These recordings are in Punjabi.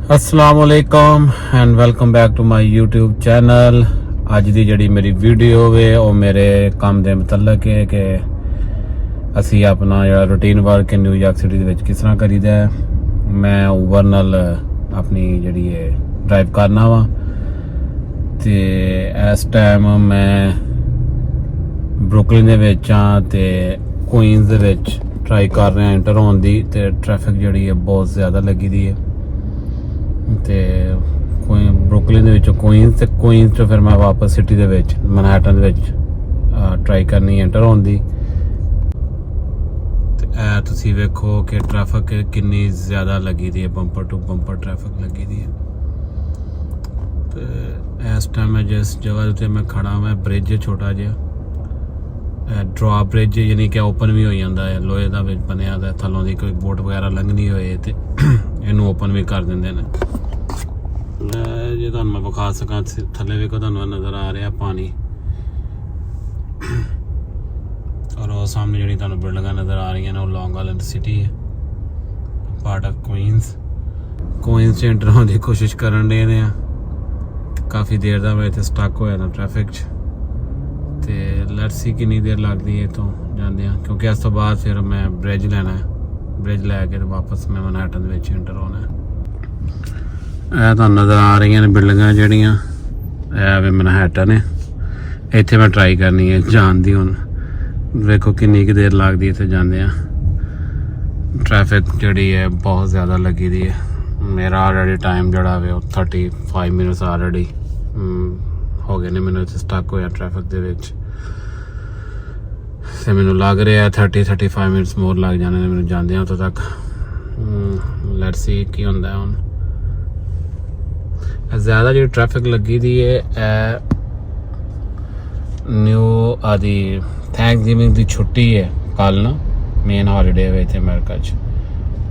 अस्सलामुअलैकुम and welcome back to my YouTube channel. अज दी जड़ी मेरी वीडियो वे वो मेरे काम दे मुतल्लक है कि असी अपना जो रूटीन वर्क है न्यूयॉर्क सिटी दे विच किस तरह करीदा है। मैं ऊबर नाल अपनी जड़ी है ड्राइव करना वा ते इस टाइम मैं ब्रुकलिन दे विच हां ते क्वींस दे विच ट्राई कर रहा एंटर होने दी ते ट्रैफिक जड़ी है बहुत ज़्यादा लगी दी है ਤੇ ਬਰੁਕਲਿਨ ਦੇ ਵਿੱਚੋਂ ਕੁਈਨਸ ਤੋਂ ਫਿਰ ਮੈਂ ਵਾਪਸ ਸਿਟੀ ਦੇ ਵਿੱਚ ਮਨਹੈਟਨ ਦੇ ਵਿੱਚ ਟਰਾਈ ਕਰਨੀ ਐਂਟਰ ਹੋਣ ਦੀ। ਤੇ ਇਹ ਤੁਸੀਂ ਵੇਖੋ ਕਿ ਟ੍ਰੈਫਿਕ ਕਿੰਨੀ ਜ਼ਿਆਦਾ ਲੱਗੀ ਦੀ ਹੈ, ਬੰਪਰ ਟੂ ਬੰਪਰ ਟ੍ਰੈਫਿਕ ਲੱਗੀ ਦੀ ਹੈ। ਤੇ ਇਸ ਟਾਈਮ ਮੈਂ ਜਿਸ ਜਗ੍ਹਾ ਉੱਤੇ ਮੈਂ ਖੜਾ ਹਾਂ ਬ੍ਰਿਜ ਛੋਟਾ ਜਿਹਾ ਡਰॉप ਬ੍ਰਿਜ ਯਾਨੀ ਕਿ ਓਪਨ ਵੀ ਹੋ ਜਾਂਦਾ ਹੈ, ਲੋਹੇ ਦਾ ਵਿੱਚ ਬਣਿਆ ਦਾ, ਥੱਲੋਂ ਦੀ ਕੋਈ ਬੋਟ ਵਗੈਰਾ ਲੰਘਣੀ ਹੋਏ ਤੇ ਇਹਨੂੰ ਓਪਨ ਵੀ ਕਰ ਦਿੰਦੇ ਨੇ। ਜੇ ਤੁਹਾਨੂੰ ਮੈਂ ਵਿਖਾ ਸਕਾਂ ਥੱਲੇ ਵੇਖੋ ਤੁਹਾਨੂੰ ਨਜ਼ਰ ਆ ਰਿਹਾ ਪਾਣੀ ਔਰ ਉਹ ਸਾਹਮਣੇ ਜਿਹੜੀ ਤੁਹਾਨੂੰ ਬਿਲਡਿੰਗਾਂ ਨਜ਼ਰ ਆ ਰਹੀਆਂ ਨੇ ਉਹ ਲੌਂਗ ਆਇਲੈਂਡ ਸਿਟੀ ਹੈ, ਪਾਰਟ ਆਫ ਕੁਈਨਸ 'ਚ ਐਂਟਰ ਹੋਣ ਦੀ ਕੋਸ਼ਿਸ਼ ਕਰਨ ਦੇ ਨੇ। ਕਾਫੀ ਦੇਰ ਦਾ ਮੈਂ ਇੱਥੇ ਸਟਕ ਹੋਇਆ ਨਾ ਟ੍ਰੈਫਿਕ 'ਚ ਤੇ ਲੈਟਸ ਸੀ ਕਿੰਨੀ ਦੇਰ ਲੱਗਦੀ ਹੈ ਇੱਥੋਂ ਜਾਂਦੇ ਆ, ਕਿਉਂਕਿ ਇਸ ਤੋਂ ਬਾਅਦ ਫਿਰ ਮੈਂ ਬ੍ਰਿਜ ਲੈਣਾ, ਬ੍ਰਿਜ ਲੈ ਕੇ ਤੇ ਵਾਪਸ ਮੈਂ ਮਨਹੈਟਨ ਦੇ ਵਿੱਚ ਐਂਟਰ ਹੋਣਾ। ਇਹ ਤੁਹਾਨੂੰ ਨਜ਼ਰ ਆ ਰਹੀਆਂ ਨੇ ਬਿਲਡਿੰਗਾਂ ਜਿਹੜੀਆਂ, ਇਹ ਵੇ ਮਨਹੈਟਨ ਹੈ। ਇੱਥੇ ਮੈਂ ਟਰਾਈ ਕਰਨੀ ਹੈ ਜਾਣ ਦੀ। ਹੁਣ ਵੇਖੋ ਕਿੰਨੀ ਕੁ ਦੇਰ ਲੱਗਦੀ ਇੱਥੇ ਜਾਂਦੇ ਆ। ਟ੍ਰੈਫਿਕ ਜਿਹੜੀ ਹੈ ਬਹੁਤ ਜ਼ਿਆਦਾ ਲੱਗੀ ਦੀ ਹੈ। ਮੇਰਾ ਆਲਰੇਡੀ ਟਾਈਮ ਜਿਹੜਾ ਵੇ ਉਹ 35 ਮਿੰਟਸ ਆਲਰੇਡੀ ਹੋ ਗਏ ਨੇ ਮੈਨੂੰ ਇੱਥੇ ਸਟਕ ਹੋਇਆ ਟ੍ਰੈਫਿਕ ਦੇ ਵਿੱਚ। ਤੇ ਮੈਨੂੰ ਲੱਗ ਰਿਹਾ 35 ਮਿੰਟਸ ਮੋਰ ਲੱਗ ਜਾਣੇ ਨੇ ਮੈਨੂੰ ਜਾਂਦਿਆਂ ਉੱਥੋਂ ਤੱਕ। ਲੈਟਸ ਸੀ ਕੀ ਹੁੰਦਾ ਹੁਣ। ਜ਼ਿਆਦਾ ਜਿਹੜੀ ਟ੍ਰੈਫਿਕ ਲੱਗੀ ਦੀ ਹੈ ਨਿਊ ਆਦੀ ਥੈਂਕਸਗਿਵਿੰਗ ਦੀ ਛੁੱਟੀ ਹੈ ਕੱਲ੍ਹ ਨਾ, ਮੇਨ ਹੌਲੀਡੇ ਹੈ ਇੱਥੇ ਅਮਰੀਕਾ 'ਚ,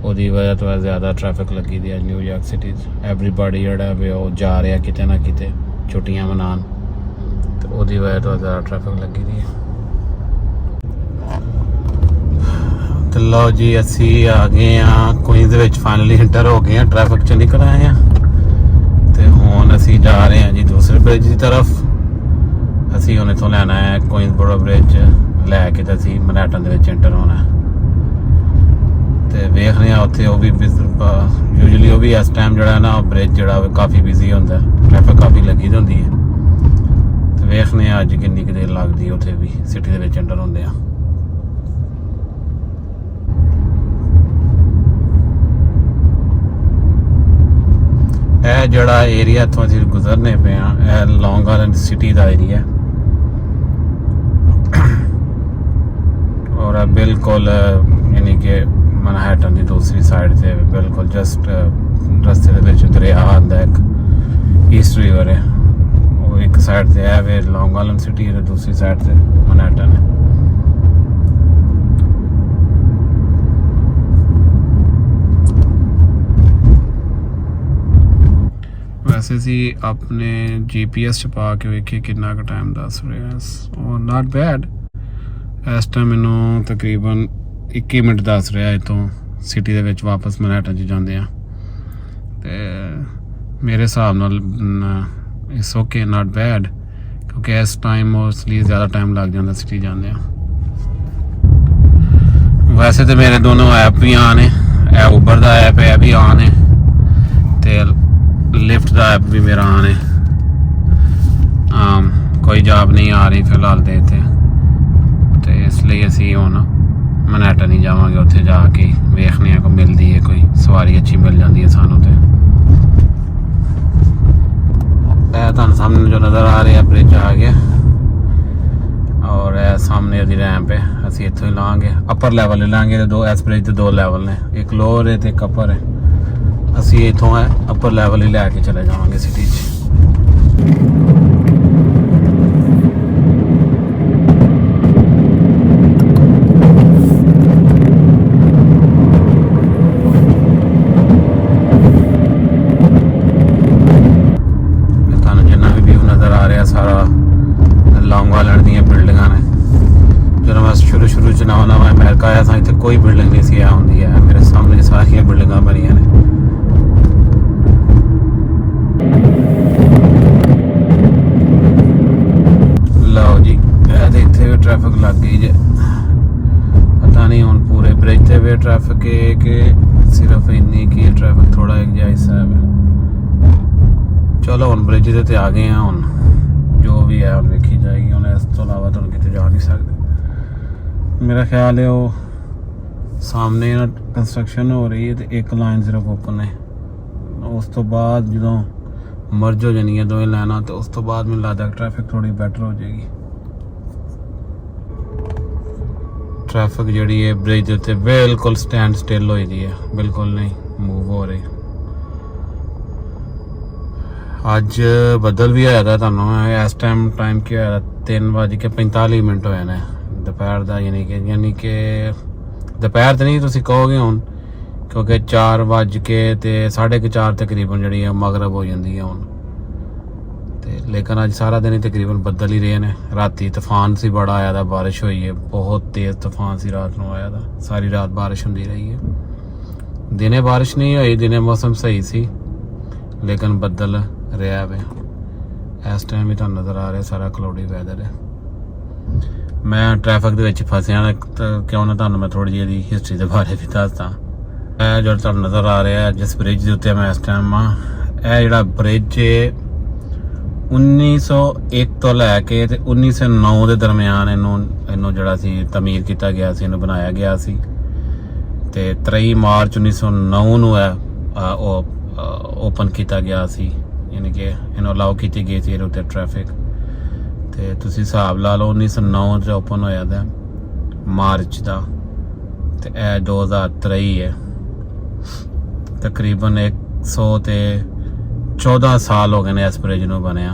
ਉਹਦੀ ਵਜ੍ਹਾ ਤੋਂ ਜ਼ਿਆਦਾ ਟ੍ਰੈਫਿਕ ਲੱਗੀ ਦੀ ਹੈ ਨਿਊਯਾਰਕ ਸਿਟੀ 'ਚ। ਐਵਰੀਬਾਡੀ ਜਿਹੜਾ ਵੀ ਉਹ ਜਾ ਰਿਹਾ ਕਿਤੇ ਨਾ ਕਿਤੇ ਛੁੱਟੀਆਂ ਮਨਾਉਣ, ਤੇ ਉਹਦੀ ਵਜ੍ਹਾ ਤੋਂ ਜ਼ਿਆਦਾ ਟ੍ਰੈਫਿਕ ਲੱਗੀ ਦੀ ਹੈ। ਤੇ ਲਓ ਜੀ ਅਸੀਂ ਆ ਗਏ ਹਾਂ ਕੁਈਨਸ ਦੇ ਵਿੱਚ, ਫਾਈਨਲੀ ਐਂਟਰ ਹੋ ਗਏ ਹਾਂ, ਟ੍ਰੈਫਿਕ 'ਚ ਨਿਕਲ ਆਏ ਹਾਂ ਤੇ ਹੁਣ ਅਸੀਂ ਜਾ ਰਹੇ ਹਾਂ ਜੀ ਦੂਸਰੇ ਬ੍ਰਿਜ ਦੀ ਤਰਫ। ਅਸੀਂ ਹੁਣ ਇੱਥੋਂ ਲੈਣਾ ਹੈ ਕੁਈਨਸਬੋਰੋ ਬ੍ਰਿਜ, ਲੈ ਕੇ ਤੇ ਅਸੀਂ ਮਨਹੈਟਨ ਦੇ ਵਿੱਚ ਐਂਟਰ ਹੋਣਾ ਤੇ ਵੇਖ ਰਹੇ ਹਾਂ ਉੱਥੇ ਉਹ ਵੀ ਯੂਜੂਲੀ ਉਹ ਵੀ ਇਸ ਟਾਈਮ ਜਿਹੜਾ ਨਾ ਬ੍ਰਿਜ ਜਿਹੜਾ ਕਾਫੀ ਬਿਜ਼ੀ ਹੁੰਦਾ, ਟ੍ਰੈਫਿਕ ਕਾਫੀ ਲੱਗੀ ਦੀ ਹੁੰਦੀ ਹੈ। ਤੇ ਵੇਖਦੇ ਹਾਂ ਅੱਜ ਕਿੰਨੀ ਕੁ ਦੇਰ ਲੱਗਦੀ ਉੱਥੇ ਵੀ ਸਿਟੀ ਦੇ ਵਿੱਚ ਐਂਟਰ ਹੁੰਦੇ ਆ। ਇਹ ਜਿਹੜਾ ਏਰੀਆ ਇੱਥੋਂ ਅਸੀਂ ਗੁਜ਼ਰਨੇ ਪਏ ਹਾਂ ਇਹ ਲੌਂਗ ਆਇਲੈਂਡ ਸਿਟੀ ਦਾ ਏਰੀਆ ਔਰ ਬਿਲਕੁਲ ਯਾਨੀ ਕਿ ਮਨਹੈਟਨ ਦੀ ਦੂਸਰੀ ਸਾਈਡ ਤੇ ਬਿਲਕੁਲ ਜਸਟ ਰਸਤੇ ਦੇ ਵਿੱਚ ਦਰਿਆ ਆਉਂਦਾ, ਇੱਕ ਈਸਟ ਰਿਵਰ ਹੈ, ਉਹ ਇੱਕ ਸਾਈਡ ਤੇ ਹੈ ਵੇ ਲੌਂਗ ਆਇਲੈਂਡ ਸਿਟੀ ਹੈ, ਦੂਸਰੀ ਸਾਈਡ ਤੇ ਮਨਹੈਟਨ ਹੈ। ਵੈਸੇ ਅਸੀਂ ਆਪਣੇ GPS 'ਚ ਪਾ ਕੇ ਵੇਖੀਏ ਕਿੰਨਾ ਕੁ ਟਾਈਮ ਦੱਸ ਰਿਹਾ, ਉਹ ਨਾਟ ਬੈਡ। ਇਸ ਟਾਈਮ ਮੈਨੂੰ ਤਕਰੀਬਨ 21 ਮਿੰਟ ਦੱਸ ਰਿਹਾ ਇੱਥੋਂ ਸਿਟੀ ਦੇ ਵਿੱਚ ਵਾਪਸ ਮਨਹੈਟਨ 'ਚ ਜਾਂਦੇ ਆ। ਤੇ ਮੇਰੇ ਹਿਸਾਬ ਨਾਲ ਇਟਸ ਓਕੇ, ਨਾਟ ਬੈਡ, ਕਿਉਂਕਿ ਇਸ ਟਾਈਮ ਮੋਸਟਲੀ ਜ਼ਿਆਦਾ ਟਾਈਮ ਲੱਗ ਜਾਂਦਾ ਸਿਟੀ ਜਾਂਦੇ ਆ। ਵੈਸੇ ਤਾਂ ਮੇਰੇ ਦੋਨੋਂ ਐਪ ਵੀ ਆਨ ਹੈ, ਇਹ ਊਬਰ ਦਾ ਐਪ ਹੈ ਵੀ ਆਨ ਹੈ ਤੇ ਲਿਫਟ ਦਾ ਐਪ ਵੀ ਮੇਰਾ ਆਨ ਹੈ। ਕੋਈ ਜੌਬ ਨਹੀਂ ਆ ਰਹੀ ਫਿਲਹਾਲ ਤੇ ਇੱਥੇ, ਤੇ ਇਸ ਲਈ ਅਸੀਂ ਹੁਣ ਮਨਹੈਟਨ ਹੀ ਜਾਵਾਂਗੇ। ਉੱਥੇ ਜਾ ਕੇ ਵੇਖਦੇ ਹਾਂ ਕੋਈ ਮਿਲਦੀ ਹੈ, ਕੋਈ ਸਵਾਰੀ ਅੱਛੀ ਮਿਲ ਜਾਂਦੀ ਹੈ ਸਾਨੂੰ। ਤੇ ਇਹ ਤੁਹਾਨੂੰ ਸਾਹਮਣੇ ਜੋ ਨਜ਼ਰ ਆ ਰਿਹਾ ਬ੍ਰਿਜ ਆ ਗਿਆ ਔਰ ਇਹ ਸਾਹਮਣੇ ਉਹਦੀ ਰੈਂਪ ਹੈ। ਅਸੀਂ ਇੱਥੋਂ ਹੀ ਲਾਂਗੇ, ਅਪਰ ਲੈਵਲ ਹੀ ਲਾਂਗੇ। ਤੇ ਦੋ ਇਸ ਬ੍ਰਿਜ ਦੇ ਦੋ ਲੈਵਲ ਨੇ, ਇੱਕ ਲੋਅਰ ਹੈ ਤੇ ਇੱਕ ਅਪਰ ਹੈ। ਅਸੀਂ ਇੱਥੋਂ ਹੈ ਅਪਰ ਲੈਵਲ ਹੀ ਲੈ ਕੇ ਚਲੇ ਜਾਵਾਂਗੇ ਸਿਟੀ 'ਚ। ਤੁਹਾਨੂੰ ਜਿੰਨਾ ਵੀ ਵਿਊ ਨਜ਼ਰ ਆ ਰਿਹਾ ਸਾਰਾ ਲੌਂਗ ਆਇਲੈਂਡ ਦੀਆਂ ਬਿਲਡਿੰਗਾਂ ਨੇ। ਜਦੋਂ ਮੈਂ ਸ਼ੁਰੂ 'ਚ ਨਵਾਂ ਅਮਰੀਕਾ ਆਇਆ ਤਾਂ ਇੱਥੇ ਕੋਈ ਬਿਲਡਿੰਗ ਨਹੀਂ ਸੀ ਆ ਹੁੰਦੀ ਹੈ। ਮੇਰੇ ਸਾਹਮਣੇ ਸਾਰੀਆਂ ਬਿਲਡਿੰਗਾਂ ਬਣੀਆਂ ਨੇ। ट्रैफिक लग गई जे पता नहीं हुण पूरे ब्रिज ते वे ट्रैफिक है कि सिर्फ इन्नी की ट्रैफिक थोड़ा एक जिहा हिस्सा है। चलो हुण ब्रिज ते आ गए हैं, हुण जो भी है हुण वेखी जाएगी। हुण इस तो इलावा तुहानूं किते जा नहीं सकते। मेरा ख्याल है वो सामने ना कंस्ट्रक्शन हो रही है तो एक लाइन सिर्फ ओपन है, उस तो बाद जो मर्ज हो जानी है दोवें लाइनां तो उस तो बाद मैनूं लगदा ट्रैफिक थोड़ी बैटर हो जाएगी। ट्रैफिक जिहड़ी है ब्रिज उत्ते बिल्कुल स्टैंड स्टिल होई दी है, बिल्कुल नहीं मूव हो रही। अज बदल भी होया दा, तुहानूं इस टाइम क्या होया 3:45 होए ने दोपहर का, यानी कि दोपहर तो नहीं तुसीं कहोगे हुण, क्योंकि 4:04 तकरीबन जी मगरब हो जाती है हुण तो। लेकिन अज सारा दिन ही तकरीबन बदल ही रहे हैं। राती तूफान सी बड़ा आया था, बारिश हुई है, बहुत तेज़ तूफान सी रात को आया था, सारी रात बारिश होती रही है। दिने बारिश नहीं हुई, दिने मौसम सही सी, लेकिन बदल रहा है। इस टाइम भी तुहानूं नज़र आ रहा सारा क्लाउडी वैदर है। मैं ट्रैफिक के फसिया क्यों ना तुहानूं मैं थोड़ी जी हिस्टरी के बारे भी दसदा। जो तुहानूं नज़र आ रहा है जिस ब्रिज के उत्ते मैं इस टाइम जिहड़ा ब्रिज 1901 तो लैके 1909 के दरम्यान इनू जिहड़ा सी तमीर किया गया सी, इनू बनाया गया सी ते 23 मार्च 1909 नूं ओपन किया गया सी, यानी कि इनू अलाउ की गई थी उत्ते ट्रैफिक। तो तुसीं हिसाब ला लो 1909 च ओपन होया था मार्च का, तो यह 2023 है। तकरीबन 114 साल हो गए ने इस ब्रिज नूं बनया।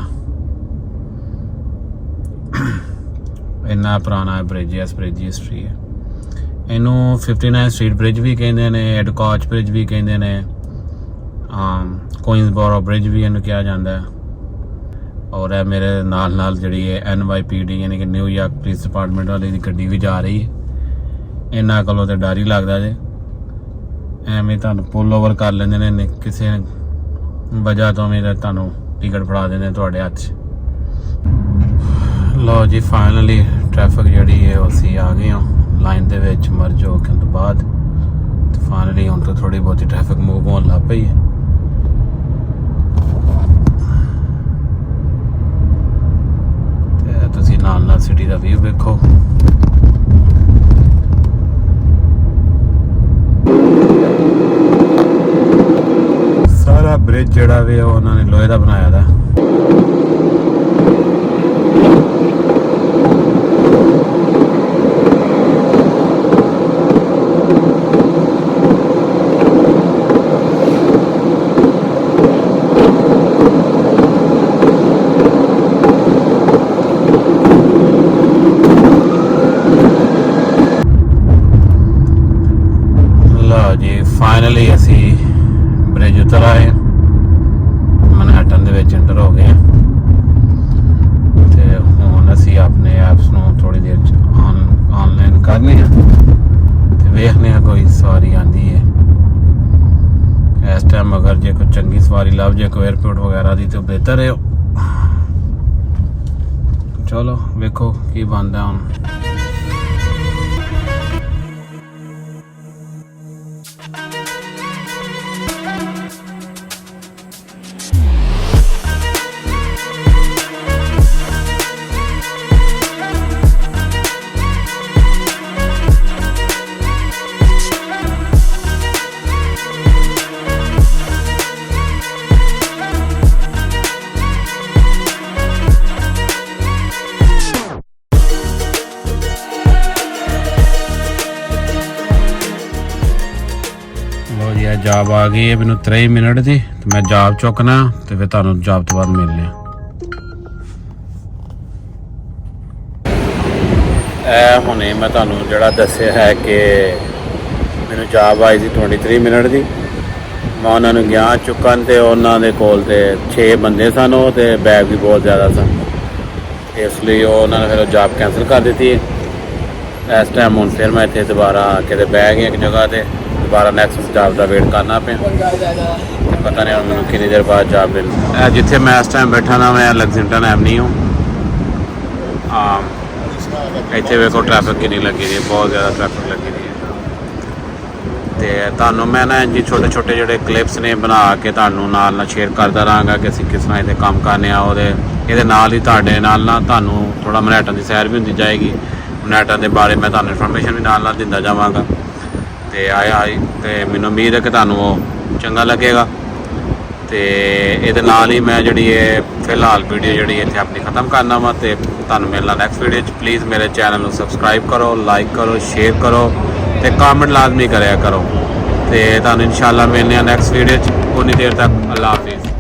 इन्ना पुराना ब्रिज है, इस ब्रिज की हिस्टरी है। इनू 59 स्ट्रीट ब्रिज भी कहते हैं, एडकॉच ब्रिज भी कहते हैं, क्वींसबोरो ब्रिज भी इनू कहा जाता है। और है मेरे नाल नाल जी है NYPD यानी कि न्यूयॉर्क पुलिस डिपार्टमेंट वाली गड्डी भी जा रही है। इन्हों को तो डर ही लगता जे एवें तुहानूं पुल ओवर कर लेंदे ने किसी वजह तो भी तुहानूं टिकट फड़ा देंगे तुहाडे हत्थ च। लो जी फाइनली ट्रैफिक जी है असीं आ गए हो लाइन दे विच मर्ज होने तो बाद, तो फाइनली हुण तो थोड़ी बहुती ट्रैफिक मूव होने लग पई है। तुसीं नाल नाल सिटी का व्यू देखो। सारा ब्रिज जिहड़ा भी उन्होंने लोहे का बनाया था। फाइनली असी ब्रिज उतर आए, मनहट्टन दे विच एंटर हो गए ते हुण असी अपने ऐप्स नूं थोड़ी देर ऑनलाइन करने ते वेखने कोई सवारी आंदी है। इस टाइम अगर जे कोई चंगी सवारी लभ जाए कोई एयरपोर्ट वगैरह की तो बेहतर है। चलो वेखो की बनदा हुण। जॉब आ गई है, मैनू 3 मिनट थी तो मैं जॉब चुकना तो फिर तुहानूं जॉब तो बाद मिलने। हुणे मैं तुहानूं जिहड़ा दस्सिया है कि मैनू जॉब आई थी 23 मिनट की, मैं उन्होंने गया चुकन तो उन्होंने कोल ते 6 बंदे सन ते बैग भी बहुत ज़्यादा सन, इसलिए उन्होंने फिर जॉब कैंसल कर दी। इस टाइम हूँ फिर मैं इतने दोबारा कि बैग एक जगह पर दोबारा नैक्सट जॉब का वेट करना पे, पता नहीं मैंने कितनी देर बाद जॉब मिलनी। जिथे मैं इस टाइम बैठा ना मैं लैक्सिंगटन एवेन्यू ਇੱਥੇ ਵੇਖੋ ਟ੍ਰੈਫਿਕ ਕਿੰਨੀ ਲੱਗੀ ਦੀ ਹੈ, ਬਹੁਤ ਜ਼ਿਆਦਾ ਟ੍ਰੈਫਿਕ ਲੱਗੀ ਦੀ ਹੈ। ਤੇ ਤੁਹਾਨੂੰ ਮੈਂ ਨਾ ਜੀ ਛੋਟੇ ਛੋਟੇ ਜਿਹੜੇ ਕਲਿੱਪਸ ਨੇ ਬਣਾ ਕੇ ਤੁਹਾਨੂੰ ਨਾਲ ਸ਼ੇਅਰ ਕਰਦਾ ਰਹਾਂਗਾ ਕਿ ਅਸੀਂ ਕਿਸ ਤਰ੍ਹਾਂ ਇਹਦੇ ਕੰਮ ਕਰਨੇ ਆ। ਇਹਦੇ ਨਾਲ ਹੀ ਤੁਹਾਡੇ ਨਾਲ ਨਾ ਤੁਹਾਨੂੰ ਥੋੜ੍ਹਾ ਮਨਹੈਟਨ ਦੀ ਸੈਰ ਵੀ ਹੁੰਦੀ ਜਾਏਗੀ। ਮਨਹੈਟਨ ਦੇ ਬਾਰੇ ਮੈਂ ਤੁਹਾਨੂੰ ਇਨਫੋਰਮੇਸ਼ਨ ਵੀ ਨਾਲ ਦਿੰਦਾ ਜਾਵਾਂਗਾ। ਤੇ ਤੇ ਮੈਨੂੰ ਉਮੀਦ ਹੈ ਕਿ ਤੁਹਾਨੂੰ ਉਹ ਚੰਗਾ ਲੱਗੇਗਾ। ਤੇ ਇਹਦੇ ਨਾਲ ਹੀ ਮੈਂ ਜਿਹੜੀ ਇਹ ਫਿਲਹਾਲ ਵੀਡੀਓ ਜਿਹੜੀ ਇੱਥੇ ਆਪਣੀ ਖ਼ਤਮ ਕਰਨਾ ਵਾ। ਤੇ ਤੁਹਾਨੂੰ ਮਿਲਣਾ ਨੈਕਸਟ ਵੀਡੀਓ 'ਚ। ਪਲੀਜ਼ ਮੇਰੇ ਚੈਨਲ ਨੂੰ ਸਬਸਕ੍ਰਾਈਬ ਕਰੋ, ਲਾਈਕ ਕਰੋ, ਸ਼ੇਅਰ ਕਰੋ ਤੇ ਕਮੈਂਟ ਲਾਜ਼ਮੀ ਕਰਿਆ ਕਰੋ। ਤੇ ਤੁਹਾਨੂੰ ਇਨਸ਼ਾਅੱਲਾ ਮਿਲਦੇ ਹਾਂ ਨੈਕਸਟ ਵੀਡੀਓ 'ਚ। ਉਨੀ ਦੇਰ ਤੱਕ ਅੱਲਾ ਹਾਫਿਜ਼।